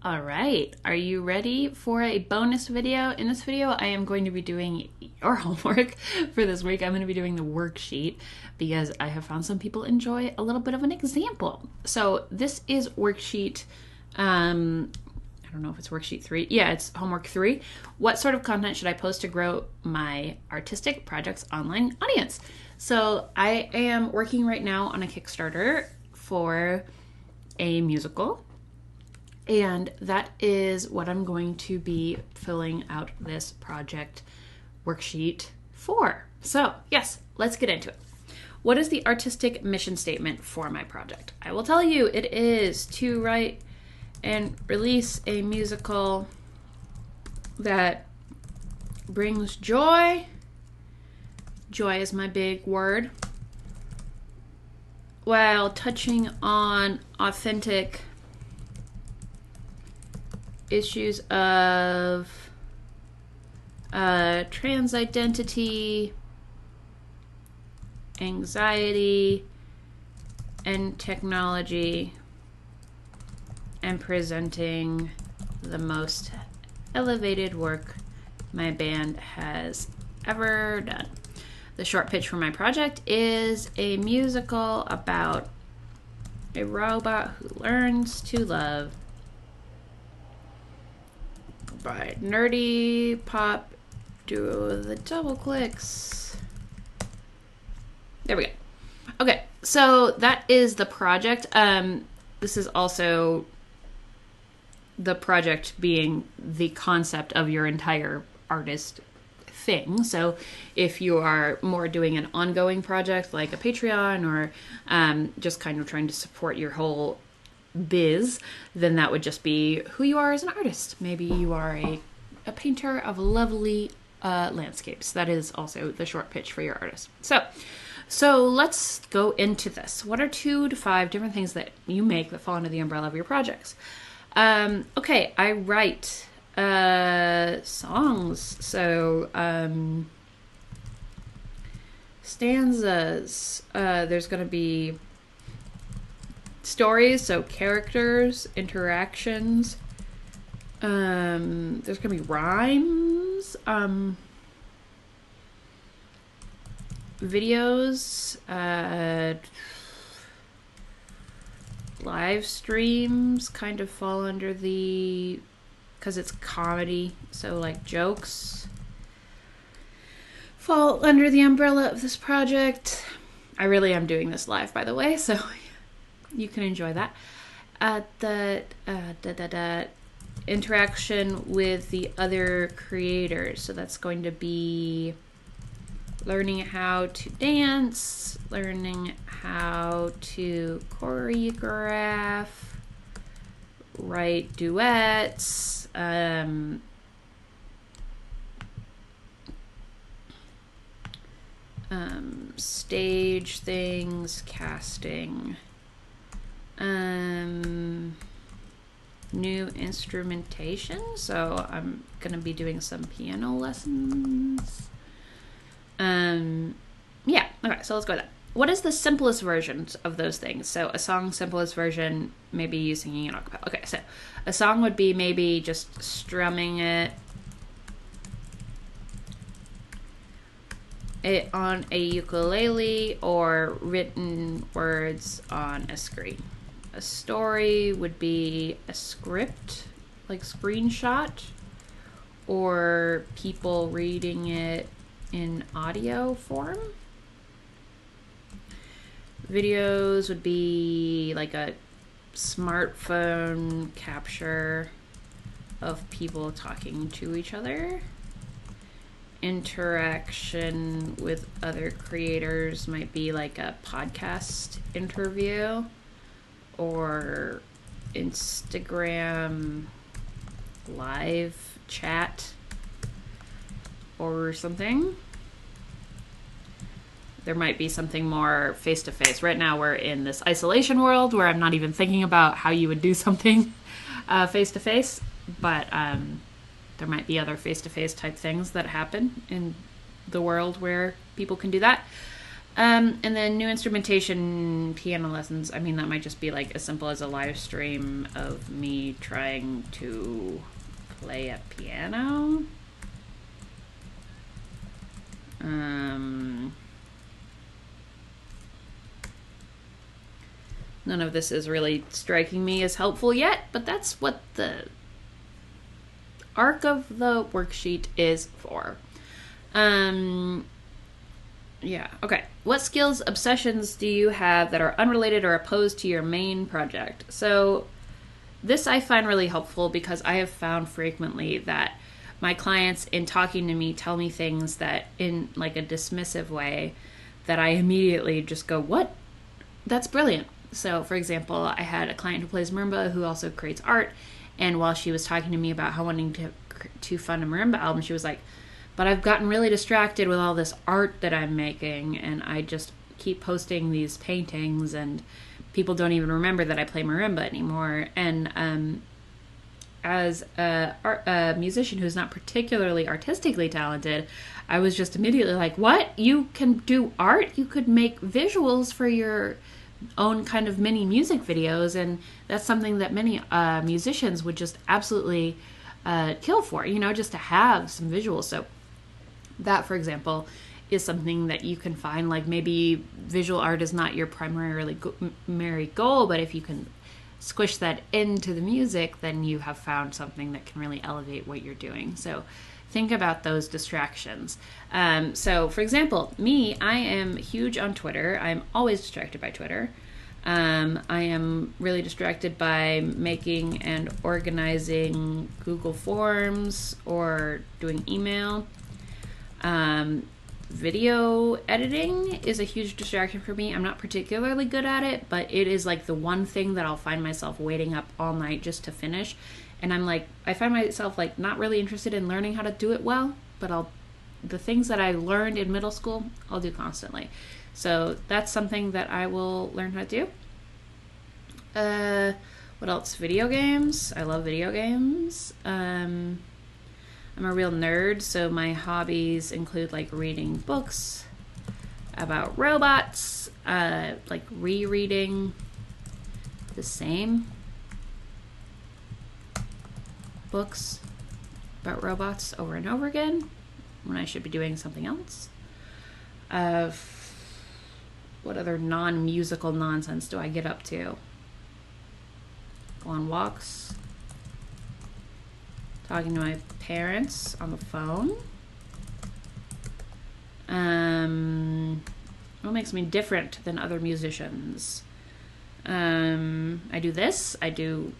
All right, are you ready for a bonus video? In this video, I am going to be doing your homework for this week. I'm going to be doing the worksheet because I have found some people enjoy a little bit of an example. So this is worksheet, I don't know if it's worksheet 3. Yeah, it's homework 3. What sort of content should I post to grow my artistic project's online audience? So I am working right now on a Kickstarter for a musical. And that is what I'm going to be filling out this project worksheet for. So, yes, let's get into it. What is the artistic mission statement for my project? I will tell you, it is to write and release a musical that brings joy. Joy is my big word. While touching on authentic issues of trans identity, anxiety, and technology, and presenting the most elevated work my band has ever done. The short pitch for my project is a musical about a robot who learns to love by nerdy pop duo the double clicks. There we go. Okay, so that is the project. This is also the project being the concept of your entire artist thing. So if you are more doing an ongoing project like a Patreon or just kind of trying to support your whole biz, then that would just be who you are as an artist. Maybe you are a painter of lovely landscapes. That is also the short pitch for your artist. So let's go into this. What are 2 to 5 different things that you make that fall under the umbrella of your projects? Okay, I write songs. So stanzas. There's going to be stories, so characters, interactions. There's gonna be rhymes, videos, live streams kind of fall under the, because it's comedy, so like jokes fall under the umbrella of this project. I really am doing this live, by the way, so you can enjoy that. The interaction with the other creators. So that's going to be learning how to dance, learning how to choreograph, write duets, stage things, casting, new instrumentation, so I'm gonna be doing some piano lessons. Yeah, okay, so let's go with that. What is the simplest versions of those things? So a song, simplest version, maybe you singing an acapella. Okay, so a song would be maybe just strumming it on a ukulele or written words on a screen. A story would be a script, like screenshot, or people reading it in audio form. Videos would be like a smartphone capture of people talking to each other. Interaction with other creators might be like a podcast interview or Instagram live chat or something. There might be something more face-to-face. Right now we're in this isolation world where I'm not even thinking about how you would do something face-to-face, but there might be other face-to-face type things that happen in the world where people can do that. And then new instrumentation, piano lessons. I mean, that might just be like as simple as a live stream of me trying to play a piano. None of this is really striking me as helpful yet, but that's what the arc of the worksheet is for. Yeah, okay. What skills, obsessions do you have that are unrelated or opposed to your main project? So this I find really helpful because I have found frequently that my clients, in talking to me, tell me things that in like a dismissive way that I immediately just go, what? That's brilliant. So, for example, I had a client who plays marimba who also creates art, and while she was talking to me about how wanting to fund a marimba album, she was like, but I've gotten really distracted with all this art that I'm making, and I just keep posting these paintings, and people don't even remember that I play marimba anymore. And as a musician who's not particularly artistically talented, I was just immediately like, what? You can do art? You could make visuals for your own kind of mini music videos, and that's something that many musicians would just absolutely kill for, you know, just to have some visuals. So that, for example, is something that you can find. Like, maybe visual art is not your primary goal, but if you can squish that into the music, then you have found something that can really elevate what you're doing. So think about those distractions. So, for example, me, I am huge on Twitter. I'm always distracted by Twitter. I am really distracted by making and organizing Google Forms or doing email. Video editing is a huge distraction for me. I'm not particularly good at it, but it is like the one thing that I'll find myself waiting up all night just to finish. And I find myself like not really interested in learning how to do it well, but the things that I learned in middle school, I'll do constantly. So that's something that I will learn how to do. What else? Video games. I love video games. I'm a real nerd, so my hobbies include like reading books about robots, like rereading the same books about robots over and over again when I should be doing something else. What other non-musical nonsense do I get up to? Go on walks. Talking to my parents on the phone. What makes me different than other musicians? I do this. I do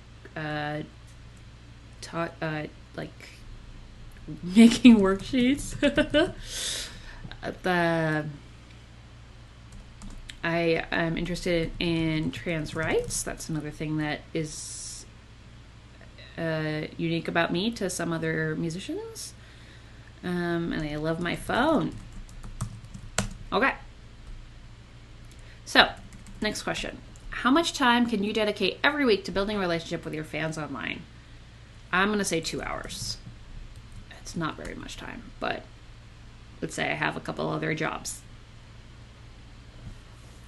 like making worksheets. I am interested in trans rights. That's another thing that is unique about me to some other musicians. And I love my phone. Okay. So, next question. How much time can you dedicate every week to building a relationship with your fans online? I'm going to say 2 hours. It's not very much time, but let's say I have a couple other jobs.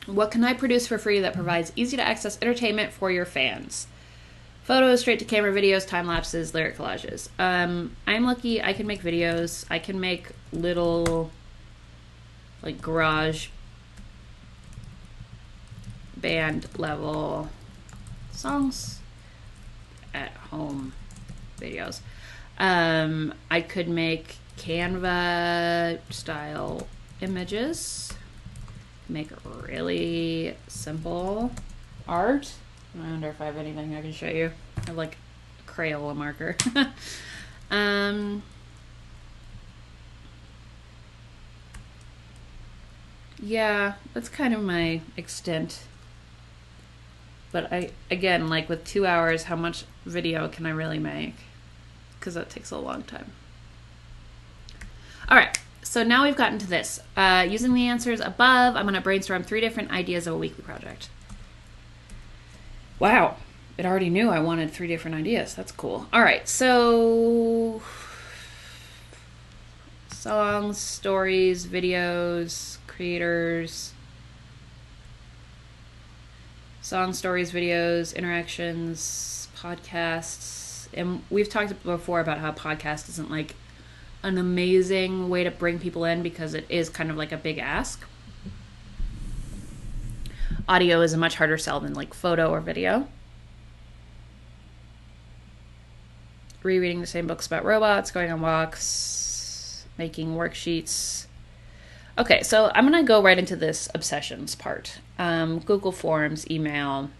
What can I produce for free that provides easy to access entertainment for your fans? Photos, straight to camera videos, time lapses, lyric collages. I'm lucky I can make videos. I can make little like garage band level songs at home videos. I could make Canva style images, make really simple art. I wonder if I have anything I can show you. I have like a Crayola marker. Yeah, that's kind of my extent. But again, like with 2 hours, how much video can I really make? Because that takes a long time. All right, so now we've gotten to this. Using the answers above, I'm going to brainstorm 3 different ideas of a weekly project. Wow, it already knew I wanted 3 different ideas. That's cool. All right, so songs, stories, videos, creators, Songs, stories, videos, interactions, podcasts. And we've talked before about how podcast isn't like an amazing way to bring people in because it is kind of like a big ask. Audio is a much harder sell than like photo or video. Rereading the same books about robots, going on walks, making worksheets. Okay, so I'm going to go right into this obsessions part. Google Forms, email.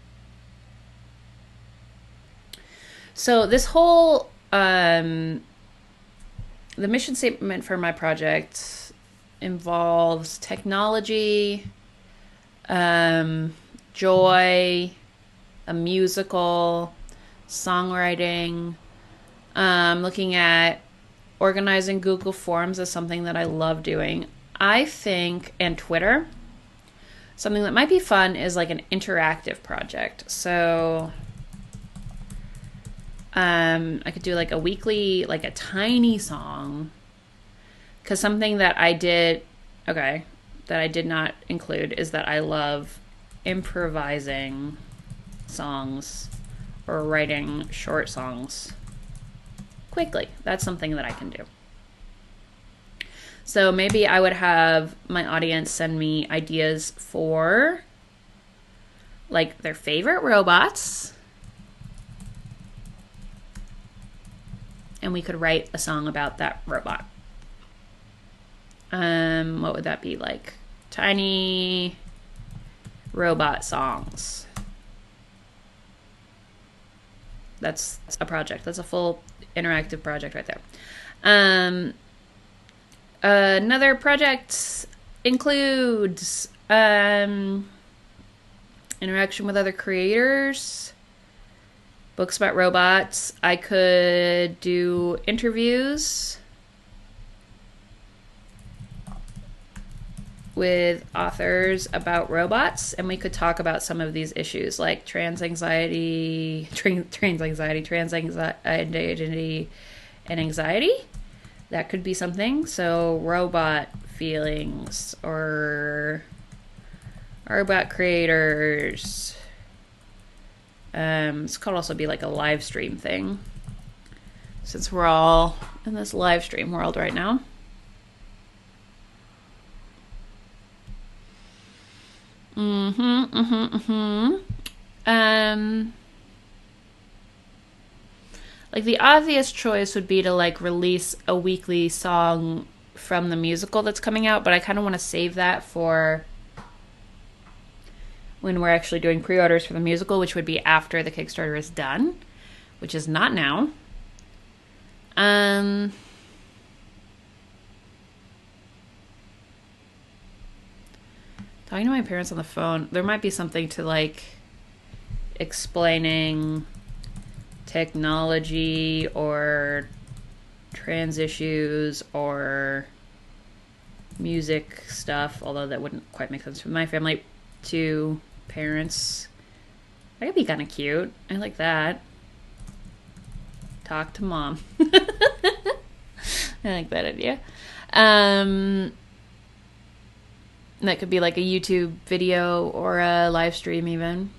So this whole, the mission statement for my project involves technology, joy, a musical, songwriting, looking at organizing Google Forms is something that I love doing. I think, and Twitter, something that might be fun is like an interactive project. So I could do like a weekly, like a tiny song. Because something that I did, that I did not include is that I love improvising songs or writing short songs quickly. That's something that I can do. So maybe I would have my audience send me ideas for like their favorite robots. And we could write a song about that robot. What would that be like? Tiny robot songs. That's a project. That's a full interactive project right there. Another project includes interaction with other creators, books about robots. I could do interviews with authors about robots, and we could talk about some of these issues like trans identity, and anxiety. That could be something. So robot feelings or robot creators. This could also be like a live stream thing, since we're all in this live stream world right now. Like the obvious choice would be to like release a weekly song from the musical that's coming out, but I kind of want to save that for when we're actually doing pre-orders for the musical, which would be after the Kickstarter is done, which is not now. Talking to my parents on the phone, there might be something to like explaining technology or trans issues or music stuff, although that wouldn't quite make sense for my family, to parents. That could be kind of cute. I like that. Talk to mom. I like that idea. That could be like a YouTube video or a live stream even.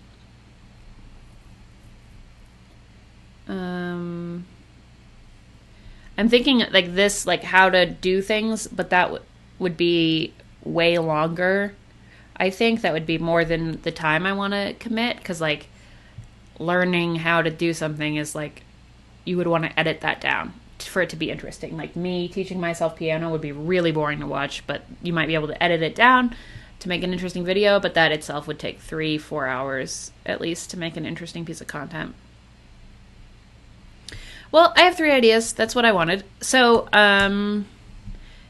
I'm thinking like this, like how to do things, but that would be way longer. I think that would be more than the time I want to commit, because like learning how to do something is like, you would want to edit that down for it to be interesting. Like me teaching myself piano would be really boring to watch, but you might be able to edit it down to make an interesting video, but that itself would take 3-4 hours at least to make an interesting piece of content. Well, I have 3 ideas. That's what I wanted. So,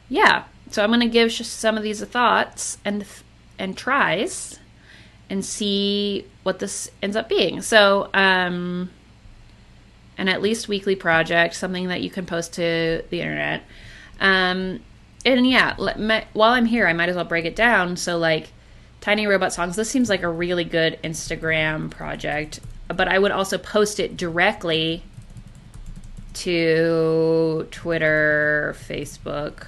yeah. So I'm going to give some of these a thoughts and tries and see what this ends up being. So, an at least weekly project, something that you can post to the internet. And yeah, while I'm here, I might as well break it down. So like tiny robot songs, this seems like a really good Instagram project, but I would also post it directly to Twitter, Facebook,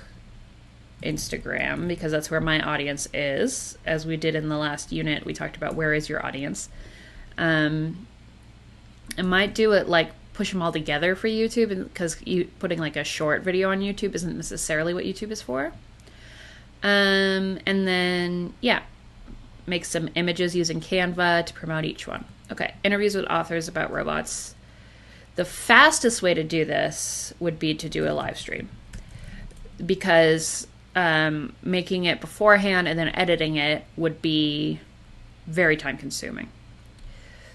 Instagram, because that's where my audience is. As we did in the last unit, we talked about where is your audience. I might do it like push them all together for YouTube, because putting like a short video on YouTube isn't necessarily what YouTube is for. And then, yeah, make some images using Canva to promote each one. Okay, interviews with authors about robots. The fastest way to do this would be to do a live stream, because making it beforehand and then editing it would be very time consuming.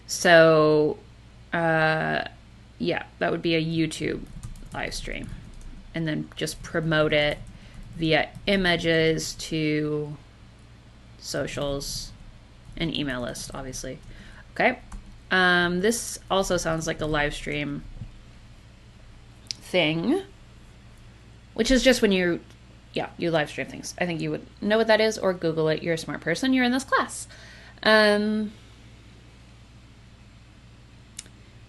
So, yeah, that would be a YouTube live stream, and then just promote it via images to socials and email list, obviously. Okay. This also sounds like a live stream thing, which is just when you live stream things. I think you would know what that is, or Google it. You're a smart person. You're in this class.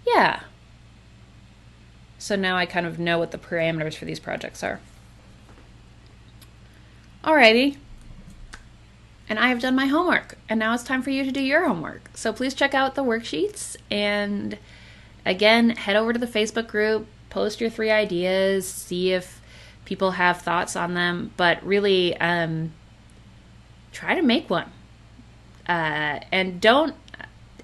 Yeah. So now I kind of know what the parameters for these projects are. Alrighty. And I have done my homework, and now it's time for you to do your homework. So please check out the worksheets, and again, head over to the Facebook group, post your 3 ideas, see if people have thoughts on them, but really try to make one. And don't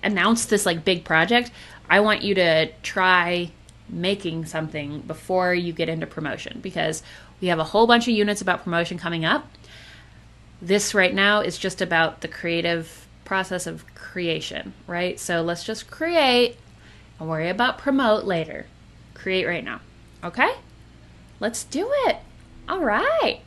announce this like big project. I want you to try making something before you get into promotion, because we have a whole bunch of units about promotion coming up. This right now is just about the creative process of creation, right? So let's just create and worry about promote later. Create right now, okay? Let's do it. All right.